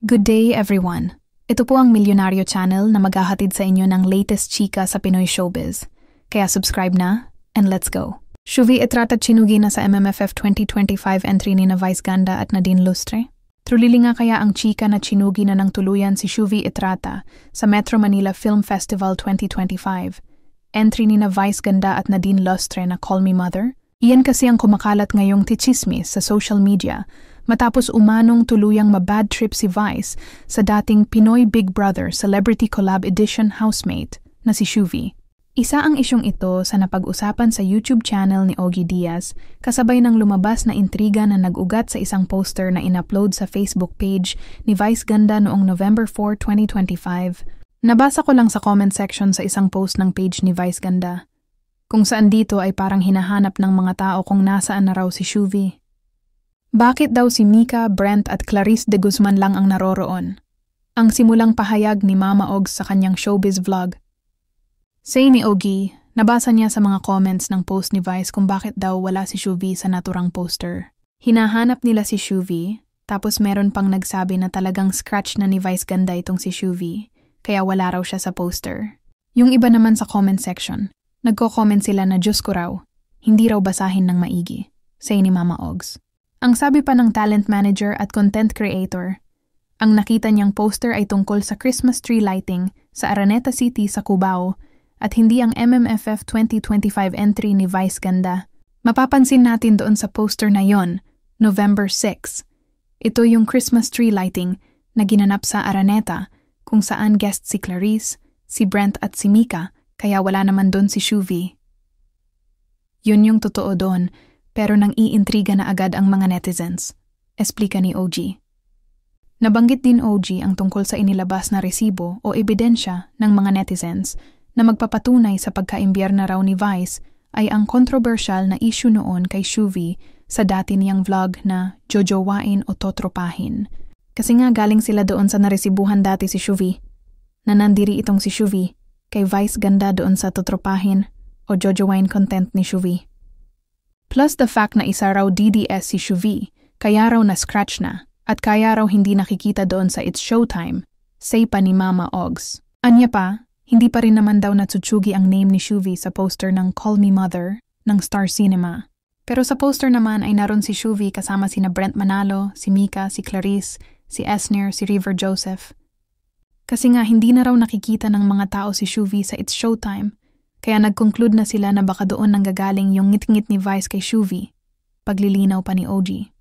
Good day everyone! Ito po ang Milyonaryo Channel na maghahatid sa inyo ng latest chika sa Pinoy showbiz. Kaya subscribe na, and let's go! Shuvi Etrata Chinugi na sa MMFF 2025 entry ni na Vice Ganda at Nadine Lustre. Trulili nga kaya ang chika na chinugi na ng tuluyan si Shuvi Etrata sa Metro Manila Film Festival 2025. Entry ni na Vice Ganda at Nadine Lustre na Call Me Mother. Iyan kasi ang kumakalat ngayong tichismis sa social media matapos umanong tuluyang mabad trip si Vice sa dating Pinoy Big Brother Celebrity Collab Edition housemate na si Shuvi. Isa ang isyong ito sa napag-usapan sa YouTube channel ni Ogie Diaz kasabay ng lumabas na intriga na nag-ugat sa isang poster na in-upload sa Facebook page ni Vice Ganda noong November 4, 2025. Nabasa ko lang sa comment section sa isang post ng page ni Vice Ganda, kung saan dito ay parang hinahanap ng mga tao kung nasaan na raw si Shuvi. Bakit daw si Mika, Brent at Clarice de Guzman lang ang naroroon? Ang simulang pahayag ni Mama Ogs sa kanyang showbiz vlog. Say ni Ogie, nabasa niya sa mga comments ng post ni Vice kung bakit daw wala si Shuvi sa naturang poster. Hinahanap nila si Shuvi, tapos meron pang nagsabi na talagang scratch na ni Vice Ganda itong si Shuvi, kaya wala raw siya sa poster. Yung iba naman sa comment section, nagko-comment sila na Diyos ko raw, hindi raw basahin ng maigi, say ni Mama Ogs. Ang sabi pa ng talent manager at content creator, ang nakita niyang poster ay tungkol sa Christmas tree lighting sa Araneta City sa Cubao at hindi ang MMFF 2025 entry ni Vice Ganda. Mapapansin natin doon sa poster na yon, November 6. Ito yung Christmas tree lighting na ginanap sa Araneta kung saan guest si Clarice, si Brent at si Mika kaya wala naman doon si Shuvi. Yun yung totoo doon. Pero nang iintriga na agad ang mga netizens, esplika ni OG. Nabanggit din OG ang tungkol sa inilabas na resibo o ebidensya ng mga netizens na magpapatunay sa pagkaimbyar na raw ni Vice ay ang controversial na issue noon kay Shuvi sa dati niyang vlog na Jojowain o Totropahin. Kasi nga galing sila doon sa naresibuhan dati si Shuvi. Nanandiri itong si Shuvi kay Vice Ganda doon sa Totropahin o Jojowain content ni Shuvi. Plus the fact na isa raw DDS si Shuvi, kaya raw na-scratch na, at kaya raw hindi nakikita doon sa It's Showtime, say pa ni Mama Ogs. Anya pa, hindi pa rin naman daw natsuchugi ang name ni Shuvi sa poster ng Call Me Mother ng Star Cinema. Pero sa poster naman ay naroon si Shuvi kasama sina Brent Manalo, si Mika, si Clarice, si Esner, si River Joseph. Kasi nga hindi na raw nakikita ng mga tao si Shuvi sa It's Showtime, kaya nag-conclude na sila na baka doon nanggagaling yung ngit-ngit ni Vice kay Shuvi, paglilinaw pa ni OG.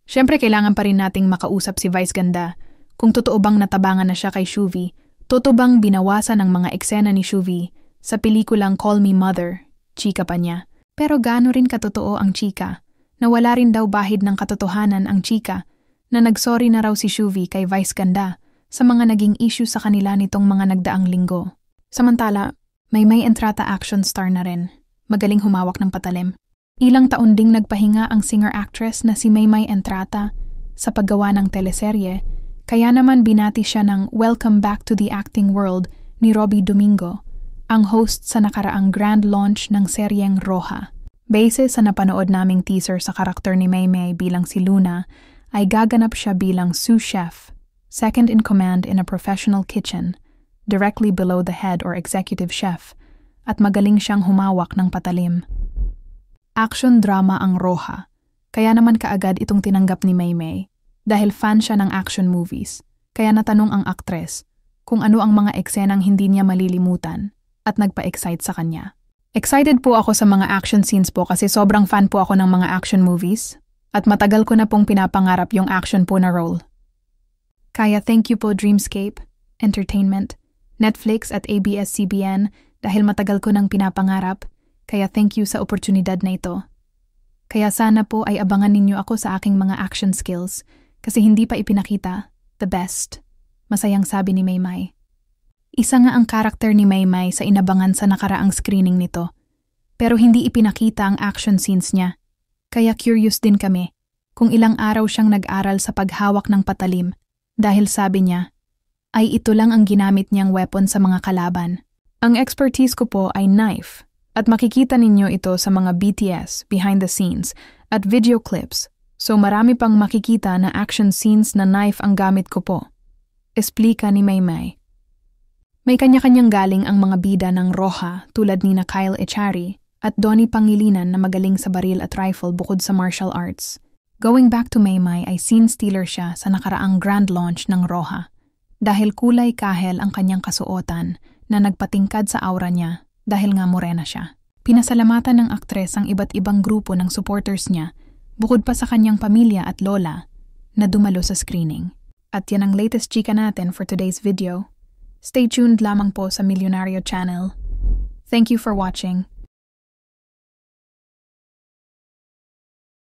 Siyempre kailangan pa rin nating makausap si Vice Ganda kung totoo bang natabangan na siya kay Shuvi, totoo bang binawasan ng mga eksena ni Shuvi sa pelikulang Call Me Mother, chika pa niya. Pero gaano rin katotoo ang chika, na wala rin daw bahid ng katotohanan ang chika na nagsorry na raw si Shuvi kay Vice Ganda sa mga naging issue sa kanila nitong mga nagdaang linggo. Samantala, May Entrata action star na rin, magaling humawak ng patalim. Ilang taon ding nagpahinga ang singer-actress na si May Entrata sa paggawa ng teleserye, kaya naman binati siya ng Welcome Back to the Acting World ni Robbie Domingo, ang host sa nakaraang grand launch ng seryeng Roja. Base sa napanood naming teaser sa karakter ni May bilang si Luna, ay gaganap siya bilang sous chef, second in command in a professional kitchen, directly below the head or executive chef, at magaling siyang humawak ng patalim. Action drama ang Roja, kaya naman kaagad itong tinanggap ni May dahil fan siya ng action movies, kaya natanong ang aktres kung ano ang mga eksenang hindi niya malilimutan at nagpa-excite sa kanya. Excited po ako sa mga action scenes po kasi sobrang fan po ako ng mga action movies at matagal ko na pong pinapangarap yung action po na role. Kaya thank you po Dreamscape Entertainment, Netflix at ABS-CBN dahil matagal ko nang pinapangarap, kaya thank you sa oportunidad na ito. Kaya sana po ay abangan ninyo ako sa aking mga action skills kasi hindi pa ipinakita, the best. Masayang sabi ni Maymay. Isa nga ang karakter ni Maymay sa inabangan sa nakaraang screening nito, pero hindi ipinakita ang action scenes niya. Kaya curious din kami kung ilang araw siyang nag-aral sa paghawak ng patalim dahil sabi niya, ay ito lang ang ginamit niyang weapon sa mga kalaban. Ang expertise ko po ay knife at makikita ninyo ito sa mga BTS, behind the scenes, at video clips So marami pang makikita na action scenes na knife ang gamit ko po. Esplika ni Maymay. May kanya-kanyang galing ang mga bida ng Roja tulad ni na Kyle Echari at Donnie Pangilinan na magaling sa baril at rifle bukod sa martial arts. Going back to Maymay ay scene stealer siya sa nakaraang grand launch ng Roja dahil kulay kahel ang kanyang kasuotan na nagpatingkad sa aura niya dahil nga morena siya. Pinasalamatan ng aktres ang iba't ibang grupo ng supporters niya bukod pa sa kanyang pamilya at lola na dumalo sa screening. At yan ang latest chika natin for today's video. Stay tuned lamang po sa Milyonaryo Channel. Thank you for watching.